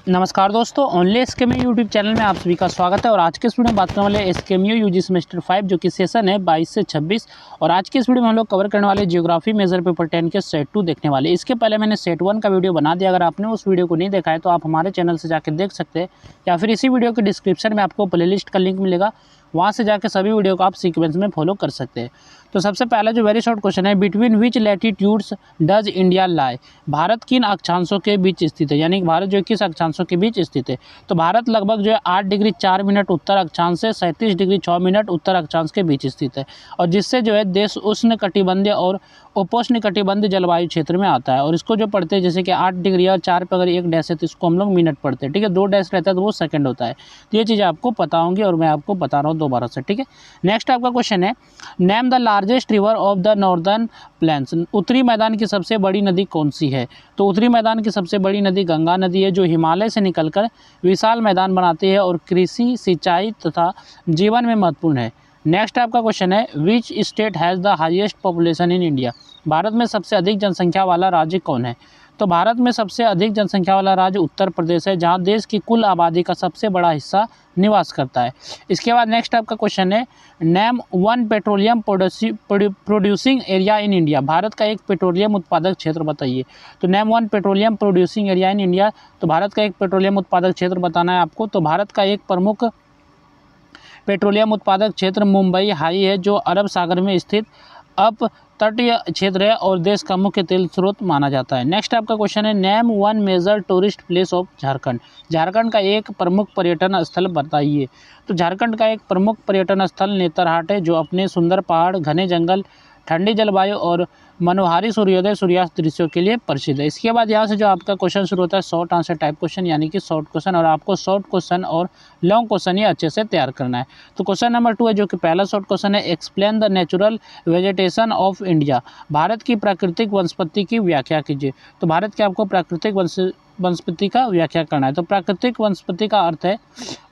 नमस्कार दोस्तों, only एसकेएमयू YouTube channel में आप सभी का स्वागत है। और आज के इस वीडियो में बात करने वाले एसकेएमयू यूजी सेमेस्टर 5 जो कि सेशन है 22 से 26। और आज के इस वीडियो में हम लोग कवर करने वाले जियोग्राफी मेजर पेपर 10 के सेट 2 देखने वाले। इसके पहले मैंने सेट 1 का वीडियो बना दिया, अगर आपने उस वीडियो को नहीं देखा है तो आप हमारे चैनल से जाकर देख सकते हैं, या फिर इसी वीडियो के डिस्क्रिप्शन में आपको प्लेलिस्ट का लिंक मिलेगा, वहाँ से जाकर सभी वीडियो को आप सीक्वेंस में फॉलो कर सकते हैं। तो सबसे पहला जो वेरी शॉर्ट क्वेश्चन है, between which latitudes does India lie, Bharat किन अक्षांशों के बीच स्थित है, यानी कि भारत जो किस अक्षांशों के बीच स्थित है। तो भारत लगभग जो है 8 डिग्री 4 मिनट उत्तर अक्षांश से 37 डिग्री 6 मिनट उत्तर अक्षांश के बीच स्थित है, और जिससे जो है देश उष्ण कटिबंधीय और उपोष्ण कटिबंधीय जलवायु क्षेत्र में आता है। और इसको जो पढ़ते हैं, जैसे कि 8 डिग्री और 4 पे अगर 1 डैश है तो इसको हम लोग मिनट पढ़ते हैं, ठीक है। 2 डैश रहता है तो वो सेकंड होता है। तो ये चीज़ें आपको पता होंगी और मैं आपको बता रहा हूँ दोबारा से, ठीक है। नेक्स्ट आपका क्वेश्चन है, name the largest river of the northern plains, उत्तरी मैदान की सबसे बड़ी नदी कौन सी है। तो उत्तरी मैदान की सबसे बड़ी नदी गंगा नदी है, जो हिमालय से निकलकर विशाल मैदान बनाती है और कृषि, सिंचाई तथा जीवन में महत्वपूर्ण है। नेक्स्ट आपका क्वेश्चन है, which state has the highest population in India, Bharat में सबसे अधिक जनसंख्या वाला राज्य कौन है। तो भारत में सबसे अधिक जनसंख्या वाला राज्य उत्तर प्रदेश है, जहां देश की कुल आबादी का सबसे बड़ा हिस्सा निवास करता है। इसके बाद नेक्स्ट आपका क्वेश्चन है, name one petroleum producing area in India, Bharat का एक पेट्रोलियम उत्पादक क्षेत्र बताइए। तो name one petroleum producing area in India, तो भारत का एक पेट्रोलियम उत्पादक क्षेत्र बताना है आपको। तो भारत का एक प्रमुख पेट्रोलियम उत्पादक क्षेत्र मुंबई हाई है, जो अरब सागर में स्थित अप तटीय क्षेत्र है और देश का मुख्य तेल स्रोत माना जाता है। नेक्स्ट आपका क्वेश्चन है, name one major tourist place of Jharkhand, Jharkhand का एक प्रमुख पर्यटन स्थल बताइए। तो झारखंड का एक प्रमुख पर्यटन स्थल नेतरहाट है, जो अपने सुंदर पहाड़, घने जंगल, ठंडी जलवायु और मनोहारी सूर्योदय सूर्यास्त दृश्यों के लिए प्रसिद्ध है। इसके बाद यहाँ से जो आपका क्वेश्चन शुरू होता है शॉर्ट आंसर टाइप क्वेश्चन, यानी कि शॉर्ट क्वेश्चन, और आपको शॉर्ट क्वेश्चन और लॉन्ग क्वेश्चन ये अच्छे से तैयार करना है। तो क्वेश्चन नंबर 2 है, जो कि पहला शॉर्ट क्वेश्चन है, explain the natural vegetation of India, Bharat की प्राकृतिक वनस्पति की व्याख्या कीजिए। तो भारत के आपको प्राकृतिक वनस्पति का व्याख्या करना है। तो प्राकृतिक वनस्पति का अर्थ है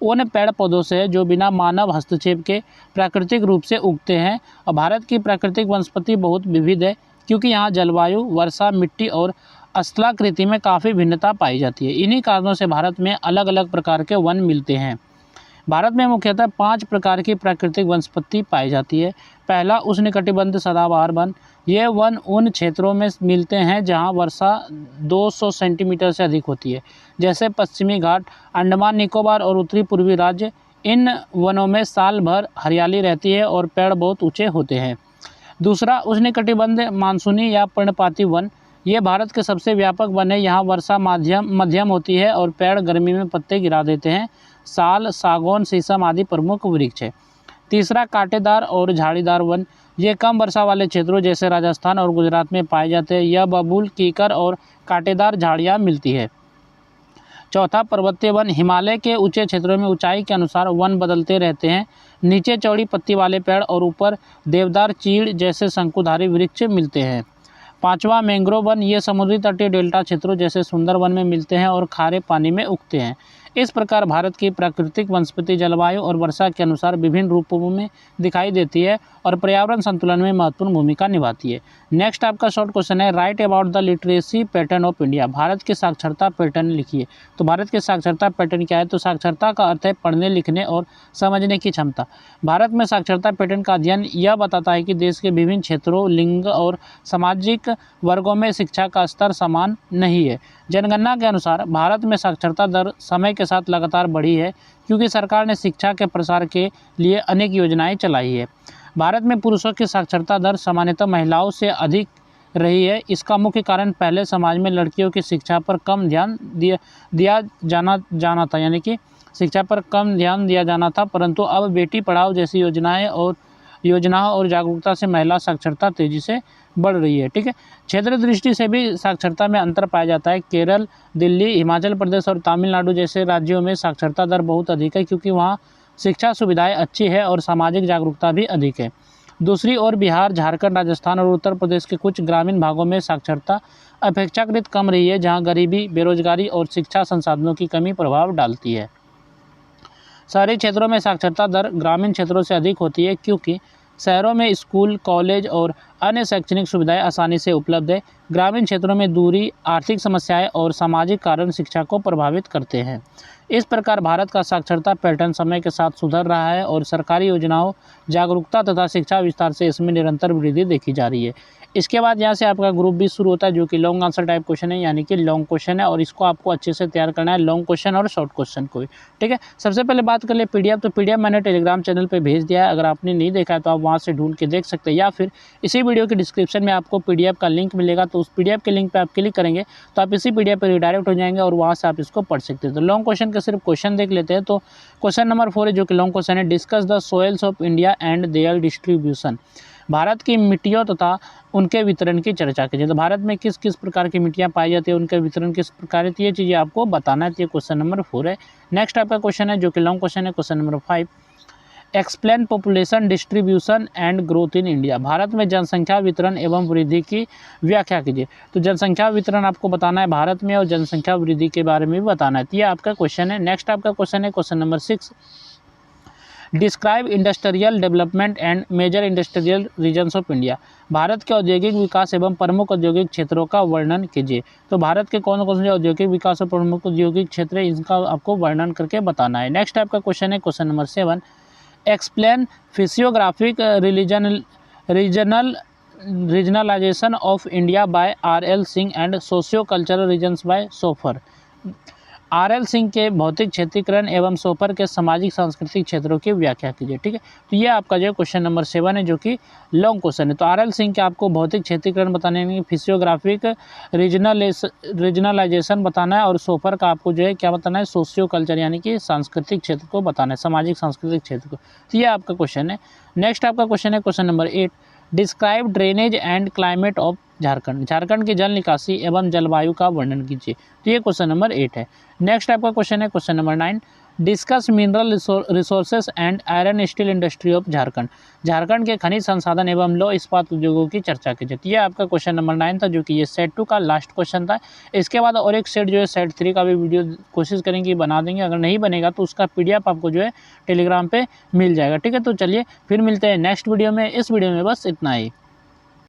उन पेड़ पौधों से जो बिना मानव हस्तक्षेप के प्राकृतिक रूप से उगते हैं। और भारत की प्राकृतिक वनस्पति बहुत विविध है, क्योंकि यहाँ जलवायु, वर्षा, मिट्टी और स्थलाकृति में काफ़ी भिन्नता पाई जाती है। इन्हीं कारणों से भारत में अलग अलग प्रकार के वन मिलते हैं। भारत में मुख्यतः 5 प्रकार की प्राकृतिक वनस्पति पाई जाती है। पहला, उष्णकटिबंधीय सदाबहार वन, ये वन उन क्षेत्रों में मिलते हैं जहां वर्षा 200 सेंटीमीटर से अधिक होती है, जैसे पश्चिमी घाट, अंडमान निकोबार और उत्तरी पूर्वी राज्य। इन वनों में साल भर हरियाली रहती है और पेड़ बहुत ऊंचे होते हैं। दूसरा, उष्णकटिबंधीय मानसूनी या पर्णपाती वन, ये भारत के सबसे व्यापक वन है। यहाँ वर्षा मध्यम होती है और पेड़ गर्मी में पत्ते गिरा देते हैं। साल, सागौन, शीशम आदि प्रमुख वृक्ष है। तीसरा, कांटेदार और झाड़ीदार वन, ये कम वर्षा वाले क्षेत्रों जैसे राजस्थान और गुजरात में पाए जाते हैं। यह बबूल, कीकर और कांटेदार झाड़ियाँ मिलती है। चौथा, पर्वतीय वन, हिमालय के ऊंचे क्षेत्रों में ऊंचाई के अनुसार वन बदलते रहते हैं। नीचे चौड़ी पत्ती वाले पेड़ और ऊपर देवदार, चीड़ जैसे शंकुधारी वृक्ष मिलते हैं। पांचवा, मैंग्रोव वन, ये समुद्री तटीय डेल्टा क्षेत्रों जैसे सुंदरवन में मिलते हैं और खारे पानी में उगते हैं। इस प्रकार भारत की प्राकृतिक वनस्पति जलवायु और वर्षा के अनुसार विभिन्न रूपों में दिखाई देती है और पर्यावरण संतुलन में महत्वपूर्ण भूमिका निभाती है। नेक्स्ट आपका शॉर्ट क्वेश्चन है, right about the literacy pattern of India, Bharat के साक्षरता पैटर्न लिखिए। तो भारत के साक्षरता पैटर्न क्या है। तो साक्षरता का अर्थ है पढ़ने, लिखने और समझने की क्षमता। भारत में साक्षरता पैटर्न का अध्ययन यह बताता है कि देश के विभिन्न क्षेत्रों, लिंग और सामाजिक वर्गों में शिक्षा का स्तर समान नहीं है। जनगणना के अनुसार भारत में साक्षरता दर समय के साथ लगातार बढ़ी है, क्योंकि सरकार ने शिक्षा के प्रसार के लिए अनेक योजनाएं चलाई है। भारत में पुरुषों की साक्षरता दर सामान्यतः महिलाओं से अधिक रही है। इसका मुख्य कारण पहले समाज में लड़कियों की शिक्षा पर कम ध्यान दिया जाना था, यानी कि शिक्षा पर कम ध्यान दिया जाना था, परंतु अब बेटी पढ़ाओ जैसी योजनाओं और जागरूकता से महिला साक्षरता तेजी से बढ़ रही है, ठीक है। क्षेत्र दृष्टि से भी साक्षरता में अंतर पाया जाता है। केरल, दिल्ली, हिमाचल प्रदेश और तमिलनाडु जैसे राज्यों में साक्षरता दर बहुत अधिक है, क्योंकि वहाँ शिक्षा सुविधाएं अच्छी है और सामाजिक जागरूकता भी अधिक है। दूसरी ओर बिहार, झारखंड, राजस्थान और उत्तर प्रदेश के कुछ ग्रामीण भागों में साक्षरता अपेक्षाकृत कम रही है, जहाँ गरीबी, बेरोजगारी और शिक्षा संसाधनों की कमी प्रभाव डालती है। शहरी क्षेत्रों में साक्षरता दर ग्रामीण क्षेत्रों से अधिक होती है, क्योंकि शहरों में स्कूल, कॉलेज और अन्य शैक्षणिक सुविधाएं आसानी से उपलब्ध है। ग्रामीण क्षेत्रों में दूरी, आर्थिक समस्याएं और सामाजिक कारण शिक्षा को प्रभावित करते हैं। इस प्रकार भारत का साक्षरता पैटर्न समय के साथ सुधर रहा है और सरकारी योजनाओं, जागरूकता तथा शिक्षा विस्तार से इसमें निरंतर वृद्धि देखी जा रही है। इसके बाद यहाँ से आपका ग्रुप बी शुरू होता है, जो कि लॉन्ग आंसर टाइप क्वेश्चन है, यानी कि लॉन्ग क्वेश्चन है, और इसको आपको अच्छे से तैयार करना है, लॉन्ग क्वेश्चन और शॉर्ट क्वेश्चन को भी। ठीक है, सबसे पहले बात कर ले पीडीएफ। तो पीडीएफ मैंने टेलीग्राम चैनल पे भेज दिया है, अगर आपने नहीं देखा है तो आप वहाँ से ढूंढ के देख सकते हैं, या फिर इसी वीडियो के डिस्क्रिप्शन में आपको पीडीएफ का लिंक मिलेगा, तो उस पीडीएफ के लिंक पर आप क्लिक करेंगे तो आप इसी पीडीएफ पर रिडायरेक्ट हो जाएंगे और वहाँ से आप इसको पढ़ सकते हैं। तो लॉन्ग क्वेश्चन के सिर्फ क्वेश्चन देख लेते हैं। तो क्वेश्चन नंबर 4 है, जो कि लॉन्ग क्वेश्चन है, discuss the soils of India and there distribution. Bharat की मिट्टियों तथा उनके वितरण की चर्चा कीजिए। तो भारत में किस किस प्रकार की मिट्टियाँ पाई जाती है, उनके वितरण किस प्रकार है, ये चीज़ें आपको बताना है। ये क्वेश्चन नंबर 4 है। नेक्स्ट आपका क्वेश्चन है, जो कि लॉन्ग क्वेश्चन है, question number 5, explain population distribution and growth in India. Bharat में जनसंख्या वितरण एवं वृद्धि की व्याख्या कीजिए। तो जनसंख्या वितरण आपको बताना है भारत में, और जनसंख्या वृद्धि के बारे में भी बताना है। तो ये आपका क्वेश्चन है। नेक्स्ट आपका क्वेश्चन है, question number 6, describe industrial development and major industrial regions of India. Bharat के औद्योगिक विकास एवं प्रमुख औद्योगिक क्षेत्रों का वर्णन कीजिए। तो भारत के कौन कौन से औद्योगिक विकास और प्रमुख औद्योगिक क्षेत्र है, इनका आपको वर्णन करके बताना है। नेक्स्ट आपका क्वेश्चन है, question number 7, explain physiographic regionalisation of India by R L. Singh and socio cultural regions by Sopher. R L. Singh के भौतिक क्षेत्रीकरण एवं सोफर के सामाजिक सांस्कृतिक क्षेत्रों की व्याख्या कीजिए। ठीक है, तो ये आपका जो क्वेश्चन नंबर 7 है, जो कि लॉन्ग क्वेश्चन है। तो आर.एल. सिंह के आपको भौतिक क्षेत्रीकरण बताने में, फिजियोग्राफिक रीजनलाइजेशन बताना है, और सोफर का आपको जो है क्या बताना है, सोशियो कल्चर यानी कि सांस्कृतिक क्षेत्र को बताना है, सामाजिक सांस्कृतिक क्षेत्र को। तो ये आपका क्वेश्चन है। नेक्स्ट आपका क्वेश्चन है, question number 8, describe drainage and climate of Jharkhand. Jharkhand की जल निकासी एवं जलवायु का वर्णन कीजिए। तो ये क्वेश्चन नंबर 8 है। नेक्स्ट आपका क्वेश्चन है, question number 9, discuss mineral resources and iron steel industry of Jharkhand. Jharkhand के खनिज संसाधन एवं लौह इस्पात उद्योगों की चर्चा कीजिए। तो ये आपका क्वेश्चन नंबर 9 था, जो कि ये सेट 2 का लास्ट क्वेश्चन था। इसके बाद और एक सेट जो है सेट 3 का भी वीडियो कोशिश करेंगे बना देंगे, अगर नहीं बनेगा तो उसका पीडीएफ आपको जो है टेलीग्राम पे मिल जाएगा। ठीक है, तो चलिए फिर मिलते हैं नेक्स्ट वीडियो में। इस वीडियो में बस इतना ही।